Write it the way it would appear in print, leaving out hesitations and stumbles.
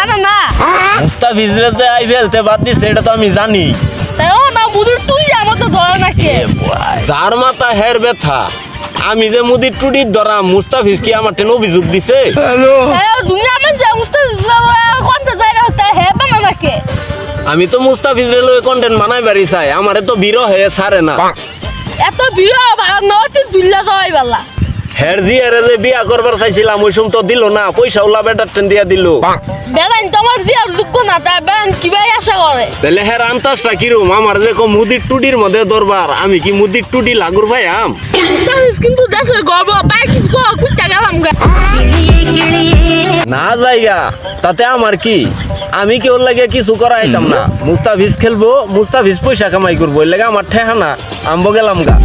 জানো না? মুস্তাফিজরে যে আইপিএলতে বাদ দিছে এটা তো আমি জানি। তাই ও না মুদির তুই আমার তো ধরে নাকি? যার মাথা হের ব্যথা, আমি যে মুদির টুডির ধরা মুস্তাফিজ কি আমার টেন অভিযোগ দিছে? দুনিয়া মানুষ মুস্তাফিজ কোন জায়গা হতে হে বানা নাকি? আমি তো মুস্তাফিজরে লয়ে কন্টেন্ট বানাই বাড়ি চাই, আমারে তো বিরহ হয়ে ছাড়ে না। এত ভিড় ভালো নয় তুই বিল্লা যাওয়াই বেলা। হের জিয়ারে যে বিয়া করবার চাইছিলাম ওই সময় তো দিল না, পয়সা ওলা বেটার টেন দিয়া দিল। বেলাইন তোমার বিয়ার যোগ্য না, তাই বেলাইন কিভাবে আশা করে? তাহলে হের আন্তাজটা কিরম? আমার যে মুদির টুডির মধ্যে দরবার, আমি কি মুদির টুডি লাগুর ভাই আম? মুস্তাফিজ কিন্তু দেশের গর্ব, পাই কিছু কুইটা গেলাম গা। না যাইগা তাতে আমার কি? আমি কি ওর লাগে কিছু করা হইতাম না? মুস্তাফিজ খেলবো, মুস্তাফিজ পয়সা কামাই করবো, এর লাগে আমার ঠেহানা আমবো গেলাম গা।